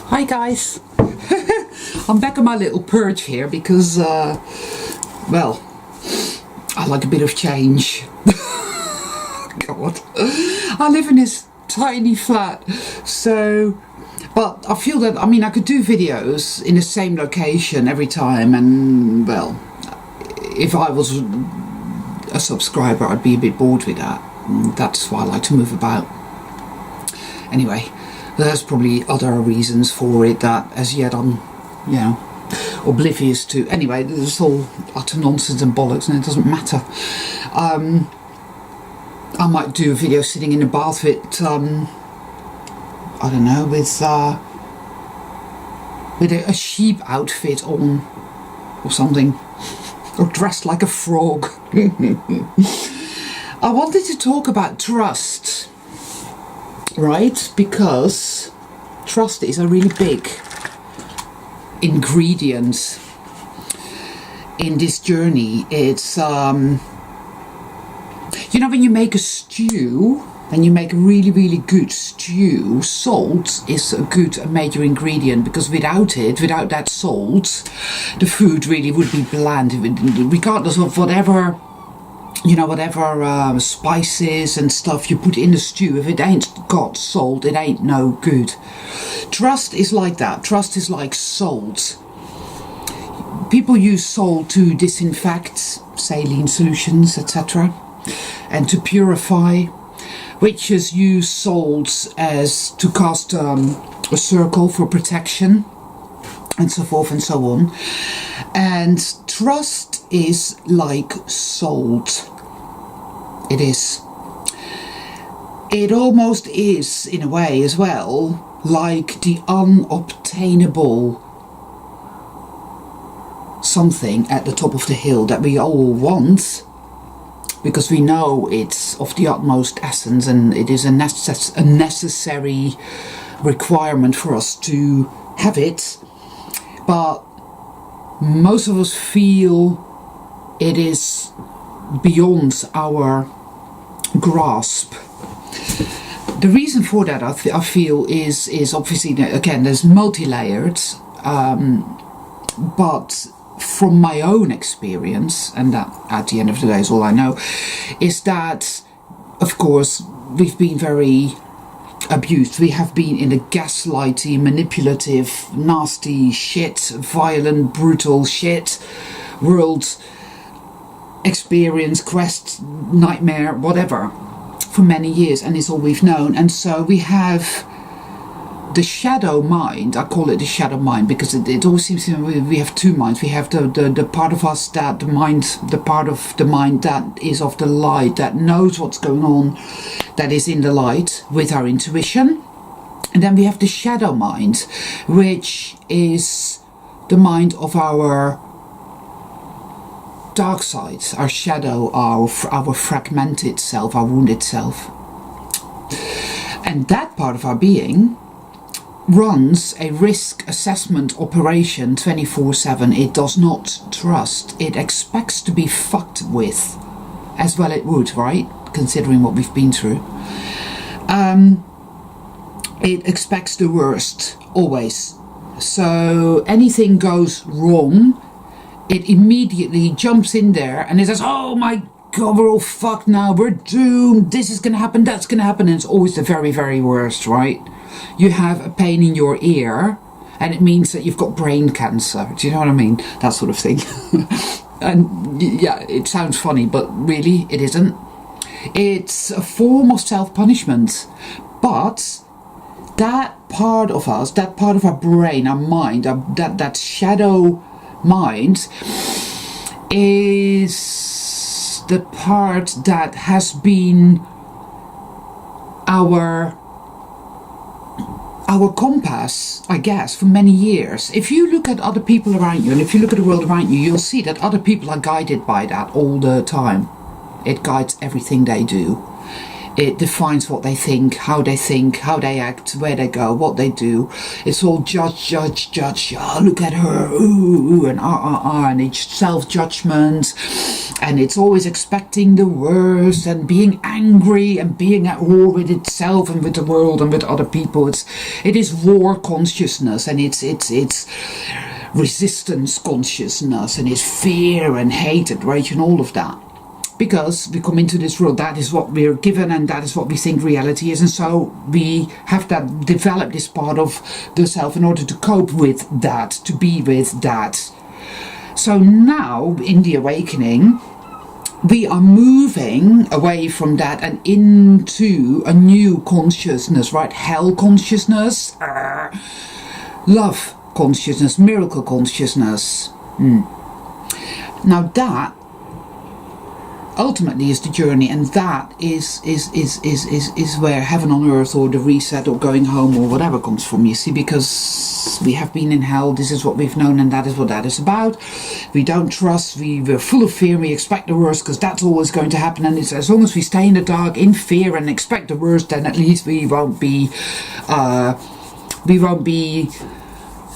Hi guys, I'm back on my little purge here because, well, I like a bit of change. God, I live in this tiny flat, so, but I feel that, I could do videos in the same location every time, and, well, if I was a subscriber, I'd be a bit bored with that. That's why I like to move about. Anyway, there's probably other reasons for it that as yet I'm, oblivious to. Anyway, it's all utter nonsense and bollocks, and it doesn't matter. I might do a video sitting in a bath with, I don't know, with a sheep outfit on or something, or dressed like a frog. I wanted to talk about trust, right? Because trust is a really big ingredient in this journey. It's, when you make a stew, and you make a really, really good stew, salt is a major ingredient, because without that salt, the food really would be bland, regardless of whatever spices and stuff you put in the stew. If it ain't got salt, it ain't no good. Trust is like that. Trust is like salt. People use salt to disinfect saline solutions, etc., and to purify. Witches use salt as to cast a circle for protection, and so forth and so on. And trust is like salt. It is. It almost is, in a way as well, like the unobtainable something at the top of the hill that we all want, because we know it's of the utmost essence, and it is a necessary requirement for us to have it. But most of us feel it is beyond our grasp. The reason for that, I feel, is obviously, again, there's multi-layered, but from my own experience, and that at the end of the day is all I know, is that, of course, we've been very abused. We have been in a gaslighty, manipulative, nasty shit, violent, brutal shit world experience, quest, nightmare, whatever, for many years, and it's all we've known. And so we have the shadow mind. I call it the shadow mind because it always seems to me we have two minds. We have the part of us that the part of the mind that is of the light, that knows what's going on, that is in the light with our intuition. And then we have the shadow mind, which is the mind of our dark side, our shadow, our fragmented self, our wounded self. And that part of our being runs a risk assessment operation 24/7. It does not trust. It expects to be fucked with, as well it would, right? Considering what we've been through. It expects the worst, always. So anything goes wrong, it immediately jumps in there and it says, oh my God, we're all fucked now, we're doomed, this is going to happen, that's going to happen, and it's always the very, very worst, right? You have a pain in your ear and it means that you've got brain cancer. Do you know what I mean? That sort of thing. And yeah, it sounds funny, but really it isn't. It's a form of self-punishment. But that part of us, that part of our brain, our mind, that shadow mind is the part that has been our compass, I guess, for many years. If you look at other people around you, and if you look at the world around you, you'll see that other people are guided by that all the time. It guides everything they do. It defines what they think, how they act, where they go, what they do. It's all judge. Oh, look at her, ooh, and and each self-judgment, And it's always expecting the worst and being angry and being at war with itself and with the world and with other people. It is war consciousness, and it's resistance consciousness, and it's fear and hatred, rage and all of that. Because we come into this world, that is what we're given and that is what we think reality is, and so we have to develop this part of the self in order to cope with that, to be with that. So now in the awakening, we are moving away from that and into a new consciousness, right? Hell consciousness, love consciousness, miracle consciousness. Now that ultimately is the journey, and that is where heaven on earth, or the reset, or going home, or whatever comes from, you see, because we have been in hell, this is what we've known, and that is what that is about. We don't trust, we're full of fear, we expect the worst, because that's always going to happen, and it's, as long as we stay in the dark, in fear, and expect the worst, then at least we won't be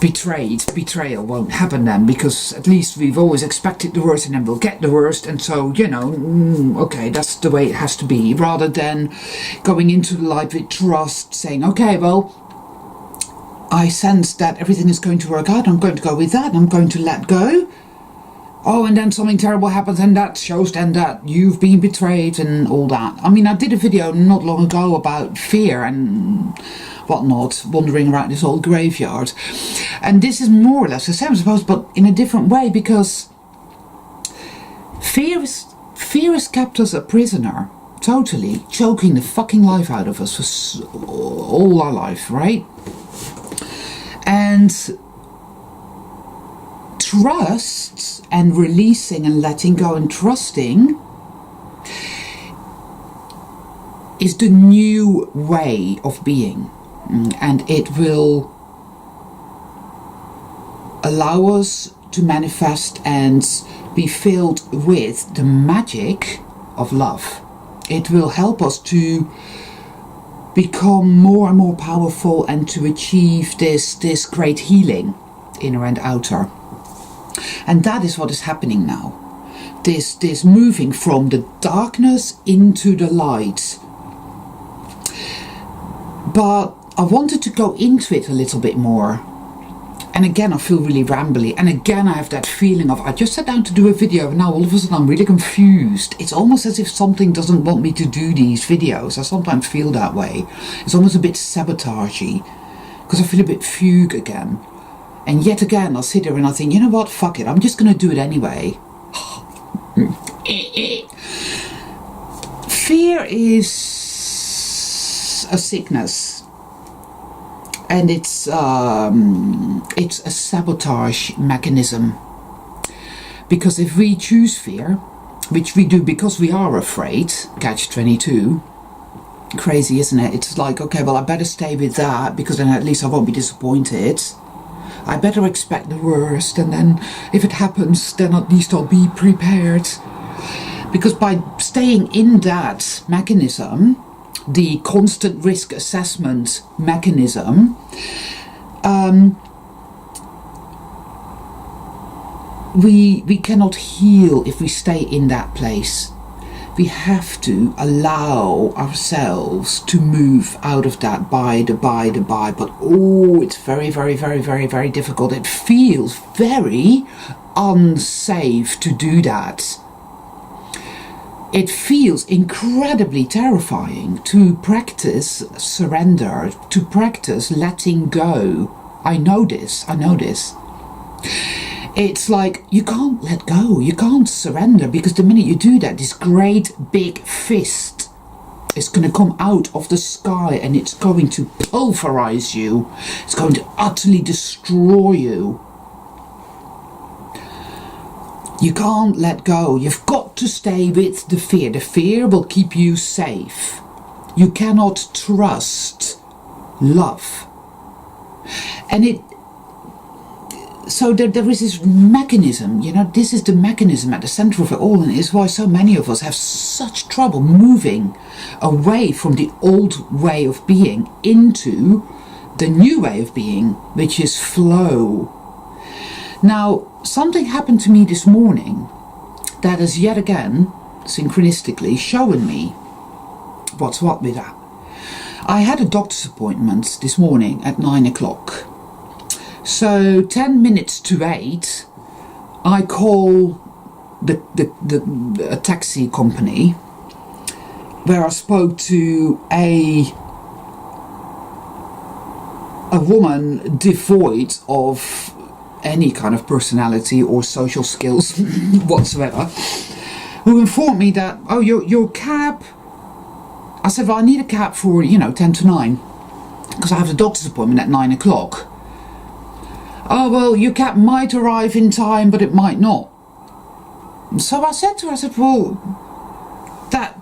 betrayed. Betrayal won't happen then, because at least we've always expected the worst and then we'll get the worst, and so, you know, okay, that's the way it has to be, rather than going into the light with trust, saying, okay, well, I sense that everything is going to work out, I'm going to go with that, I'm going to let go. Oh, and then something terrible happens, and that shows then that you've been betrayed and all that. I mean, I did a video not long ago about fear and whatnot, wandering around this old graveyard. And this is more or less the same, I suppose, but in a different way, because fear has kept us a prisoner, totally, choking the fucking life out of us for all our life, right? And trust and releasing and letting go and trusting is the new way of being, and it will allow us to manifest and be filled with the magic of love. It will help us to become more and more powerful and to achieve this great healing, inner and outer. And that is what is happening now. This moving from the darkness into the light. But I wanted to go into it a little bit more. And again, I feel really rambly. And again, I have that feeling of, I just sat down to do a video and now all of a sudden I'm really confused. It's almost as if something doesn't want me to do these videos. I sometimes feel that way. It's almost a bit sabotagey, because I feel a bit fugue again. And yet again, I'll sit there and I think, you know what, fuck it, I'm just going to do it anyway. Fear is a sickness. And it's a sabotage mechanism. Because if we choose fear, which we do because we are afraid, catch-22, crazy, isn't it? It's like, okay, well, I better stay with that, because then at least I won't be disappointed. I better expect the worst, and then if it happens, then at least I'll be prepared. Because by staying in that mechanism, the constant risk assessment mechanism, we cannot heal if we stay in that place. We have to allow ourselves to move out of that by, but oh, it's very, very, very, very, very difficult. It feels very unsafe to do that. It feels incredibly terrifying to practice surrender, to practice letting go. I know this. It's like, you can't let go, you can't surrender, because the minute you do that, this great big fist is going to come out of the sky and it's going to pulverize you. It's going to utterly destroy you. You can't let go. You've got to stay with the fear. The fear will keep you safe. You cannot trust love. And so there is this mechanism, you know, this is the mechanism at the center of it all, and it's why so many of us have such trouble moving away from the old way of being into the new way of being, which is flow. Now, something happened to me this morning that is yet again, synchronistically, showing me what's what with that. I had a doctor's appointment this morning at 9 o'clock. So 10 minutes to 8, I call a taxi company where I spoke to a woman devoid of any kind of personality or social skills whatsoever, who informed me that, oh, your cab. I said, well, I need a cab for 10 to 9 because I have a doctor's appointment at 9 o'clock. Oh, well, your cab might arrive in time, but it might not. So I said to her, well, that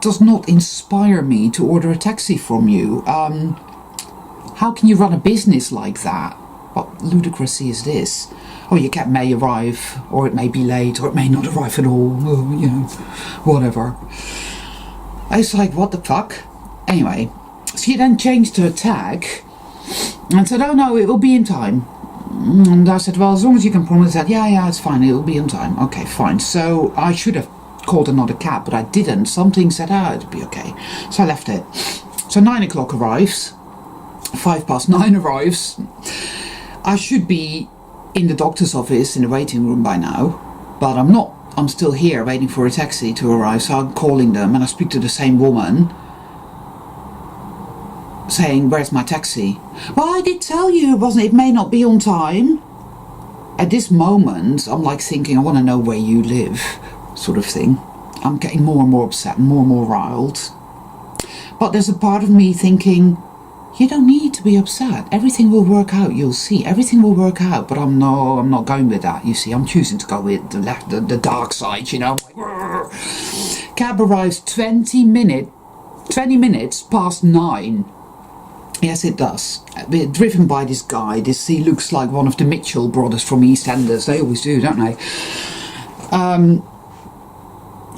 does not inspire me to order a taxi from you. How can you run a business like that? What ludicrousy is this? Oh, your cab may arrive, or it may be late, or it may not arrive at all. Whatever. I was like, what the fuck? Anyway, she then changed her tag and said, oh no, it will be in time. And I said, well, as long as you can promise that, yeah, it's fine, it'll be in time. Okay, fine. So I should have called another cab, but I didn't. Something said, it'll be okay. So I left it. So 9 o'clock arrives, 9:05 arrives. I should be in the doctor's office in the waiting room by now, but I'm not. I'm still here waiting for a taxi to arrive, so I'm calling them and I speak to the same woman saying, where's my taxi? Well, I did tell you, it may not be on time. At this moment, I'm like thinking, I want to know where you live, sort of thing. I'm getting more and more upset, more and more riled. But there's a part of me thinking, you don't need to be upset. Everything will work out, you'll see. Everything will work out, but I'm not going with that, you see. I'm choosing to go with the dark side, Cab arrives 20 minutes past 9. Yes, it does. We're driven by this guy. He looks like one of the Mitchell brothers from EastEnders. They always do, don't they?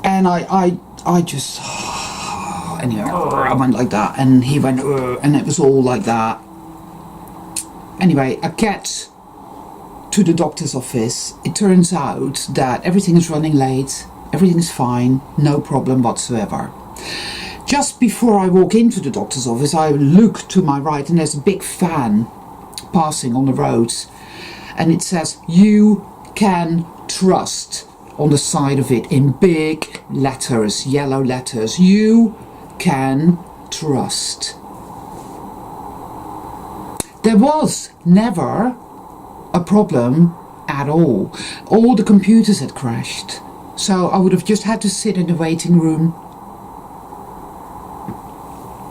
And I just... Anyway, I went like that, and he went, and it was all like that. Anyway, I get to the doctor's office. It turns out that everything is running late, everything's fine, no problem whatsoever. Just before I walk into the doctor's office, I look to my right, and there's a big fan passing on the road, and it says, "You can trust," on the side of it in big letters, yellow letters. You can trust. There was never a problem at all. All the computers had crashed, so I would have just had to sit in the waiting room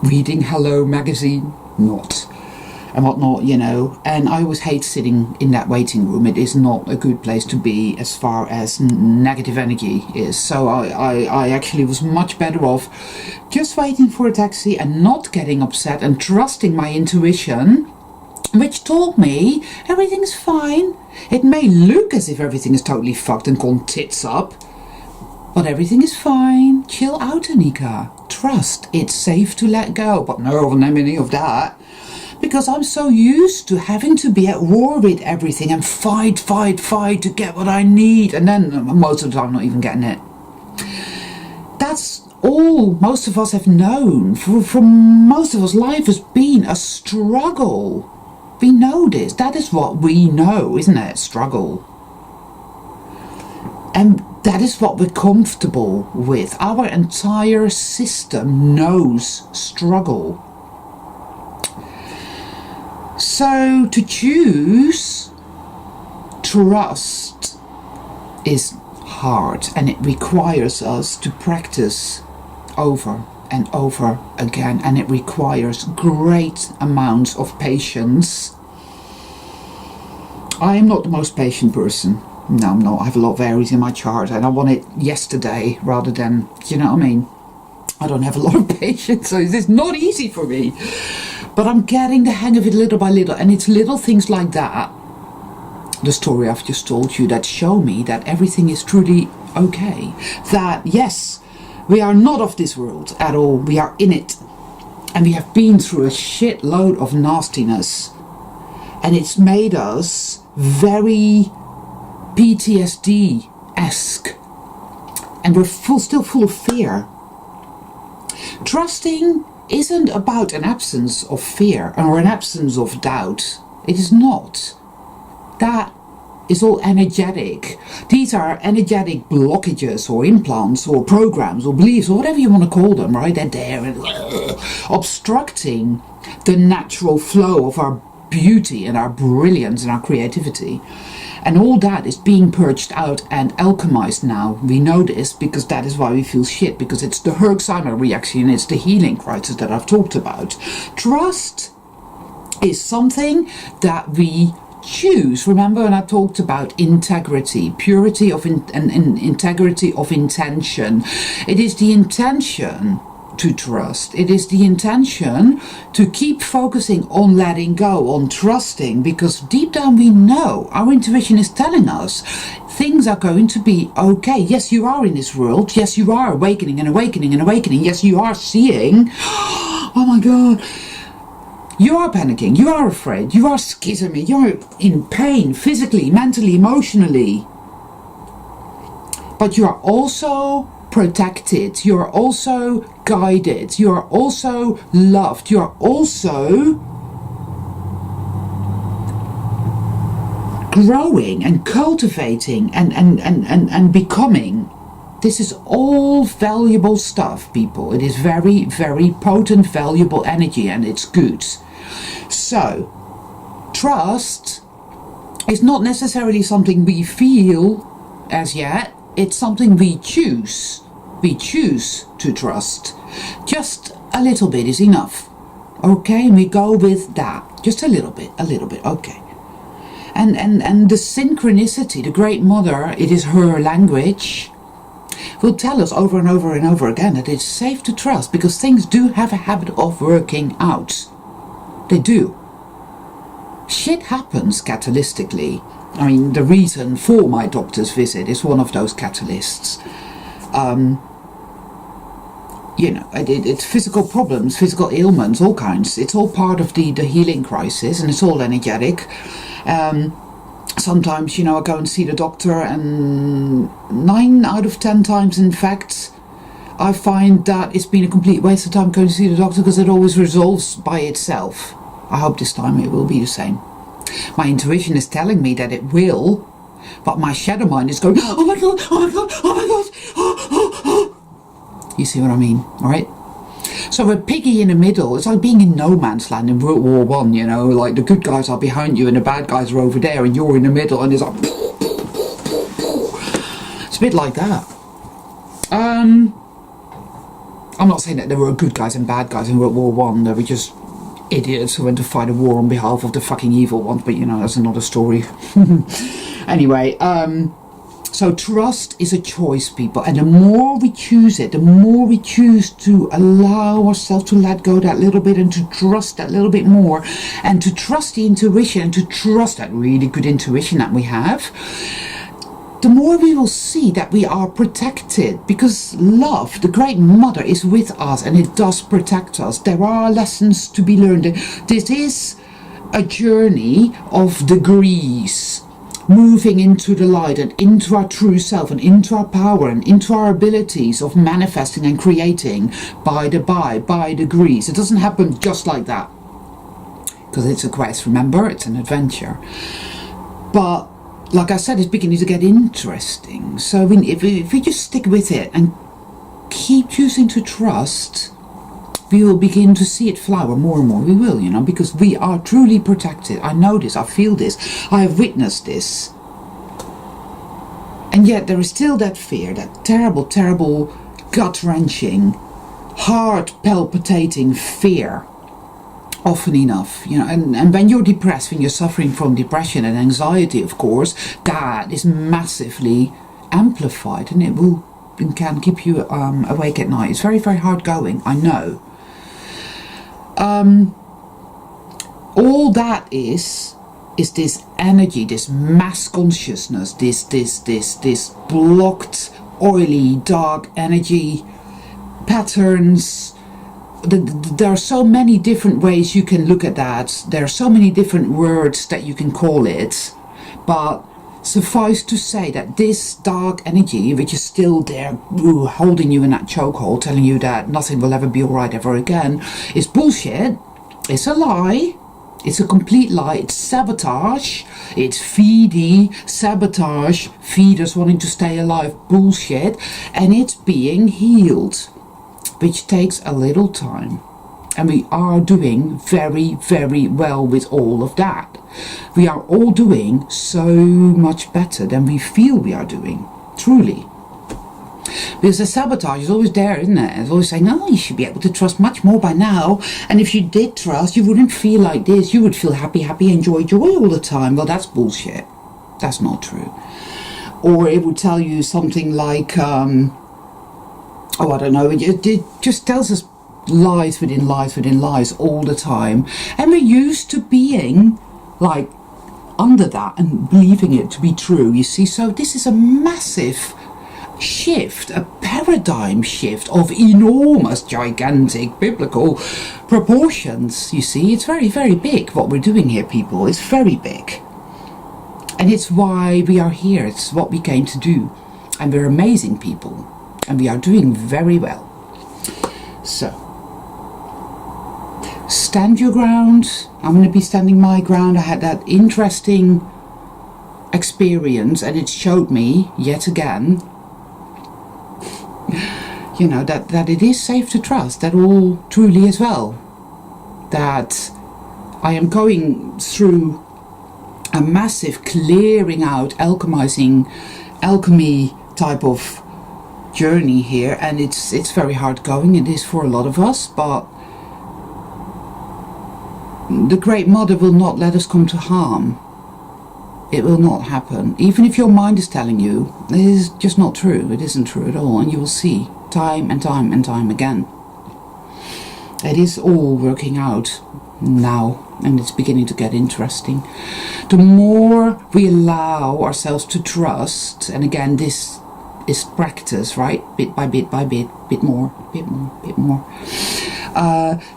reading Hello magazine, and whatnot, and I always hate sitting in that waiting room. It is not a good place to be as far as negative energy is. So I actually was much better off just waiting for a taxi and not getting upset and trusting my intuition, which told me everything's fine. It may look as if everything is totally fucked and gone tits up, but everything is fine. Chill out, Anika. Trust. It's safe to let go. But no, any of that. Because I'm so used to having to be at war with everything and fight to get what I need. And then most of the time I'm not even getting it. That's all most of us have known. For most of us, life has been a struggle. We know this. That is what we know, isn't it? Struggle. And that is what we're comfortable with. Our entire system knows struggle. So to choose trust is hard, and it requires us to practice over and over again, and it requires great amounts of patience. I am not the most patient person. No, I'm not. I have a lot of Aries in my chart, and I want it yesterday rather than, I don't have a lot of patience, so it's not easy for me. But I'm getting the hang of it little by little, and it's little things like that, the story I've just told you, that show me that everything is truly okay. That, yes, we are not of this world at all. We are in it. And we have been through a shitload of nastiness. And it's made us very PTSD-esque. and we're still full of fear. Trusting isn't about an absence of fear or an absence of doubt. It is not. That is all energetic. These are energetic blockages or implants or programs or beliefs or whatever you want to call them, right? They're there and obstructing the natural flow of our beauty and our brilliance and our creativity. And all that is being purged out and alchemized now. We know this because that is why we feel shit, because it's the Herxheimer reaction, it's the healing crisis that I've talked about. Trust is something that we choose. Remember when I talked about integrity, purity of and integrity of intention. It is the intention to trust. It is the intention to keep focusing on letting go, on trusting, because deep down we know, our intuition is telling us things are going to be okay. Yes, you are in this world. Yes, you are awakening and awakening and awakening. Yes, you are seeing. Oh my God. You are panicking. You are afraid. You are schisming. You're in pain, physically, mentally, emotionally. But you are also protected, you are also guided, you are also loved, you are also growing and cultivating and becoming. This is all valuable stuff, people. It is very, very potent, valuable energy, and it's good. So, trust is not necessarily something we feel as yet. It's something we choose. We choose to trust. Just a little bit is enough. Okay, and we go with that. Just a little bit, okay. And the synchronicity, the Great Mother, it is her language, will tell us over and over and over again that it's safe to trust, because things do have a habit of working out. They do. Shit happens catalytically. I mean, the reason for my doctor's visit is one of those catalysts. You know, it's physical problems, physical ailments, all kinds. It's all part of the healing crisis, and it's all energetic. Sometimes, you know, I go and see the doctor, and 9 out of 10 times, in fact, I find that it's been a complete waste of time going to see the doctor, because it always resolves by itself. I hope this time it will be the same. My intuition is telling me that it will, but my shadow mind is going, oh my God, oh my God, oh my God, oh, oh, oh. You see what I mean, all right? So a piggy in the middle, it's like being in no man's land in World War One, you know, like the good guys are behind you and the bad guys are over there and you're in the middle, and it's like, it's a bit like that. I'm not saying that there were good guys and bad guys in World War One. There were just idiots who went to fight a war on behalf of the fucking evil ones, but you know, that's another story. Anyway, so trust is a choice, people, and the more we choose it, the more we choose to allow ourselves to let go that little bit and to trust that little bit more, and to trust the intuition and to trust that really good intuition that we have, the more we will see that we are protected, because love, the Great Mother, is with us and it does protect us. There are lessons to be learned. This is a journey of degrees, moving into the light and into our true self and into our power and into our abilities of manifesting and creating by degrees. It doesn't happen just like that, because it's a quest, remember, it's an adventure. But like I said, it's beginning to get interesting. So if we just stick with it and keep choosing to trust, we will begin to see it flower more and more. We will, you know, because we are truly protected. I know this, I feel this, I have witnessed this. And yet there is still that fear, that terrible, terrible, gut-wrenching, heart-palpitating fear. Often enough, you know, and when you're depressed, when you're suffering from depression and anxiety, of course, that is massively amplified, and it can keep you awake at night. It's very, very hard going, I know. All that is this energy, this mass consciousness, this blocked, oily, dark energy patterns. There are so many different ways you can look at that. There are so many different words that you can call it, but suffice to say that this dark energy, which is still there, holding you in that chokehold, telling you that nothing will ever be alright ever again, is bullshit. It's a lie. It's a complete lie. It's sabotage. It's feedy sabotage, feeders wanting to stay alive bullshit, and it's being healed, which takes a little time. And we are doing very, very well with all of that. We are all doing so much better than we feel we are doing, truly. Because the sabotage is always there, isn't it? It's always saying, no, you should be able to trust much more by now. And if you did trust, you wouldn't feel like this. You would feel happy, happy, enjoy, joy all the time. Well, that's bullshit. That's not true. Or it would tell you something like, I don't know, it just tells us lies within lies within lies all the time. And we're used to being like under that and believing it to be true, you see. So this is a massive shift, a paradigm shift of enormous, gigantic biblical proportions, you see. It's very, very big what we're doing here, people. It's very big. And it's why we are here. It's what we came to do. And we're amazing people. And we are doing very well. So, stand your ground. I'm going to be standing my ground. I had that interesting experience, and it showed me yet again, you know, that it is safe to trust, that all truly is well. That I am going through a massive clearing out, alchemy type of journey here, and it's very hard going. It is for a lot of us, but the Great Mother will not let us come to harm. It will not happen. Even if your mind is telling you, it is just not true. It isn't true at all, and you will see time and time and time again. It is all working out now, and it's beginning to get interesting. The more we allow ourselves to trust, and again, this is practice, right? Bit by bit by bit, bit more, bit more, bit more.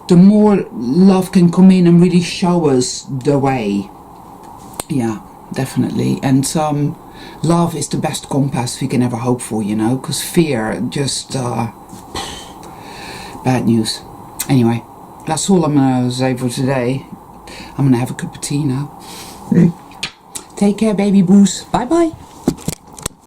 The more love can come in and really show us the way. Yeah, definitely. And love is the best compass we can ever hope for, you know, because fear just bad news. Anyway, that's all I'm gonna say for today. I'm gonna have a cup of tea now. Take care, baby boos. Bye bye.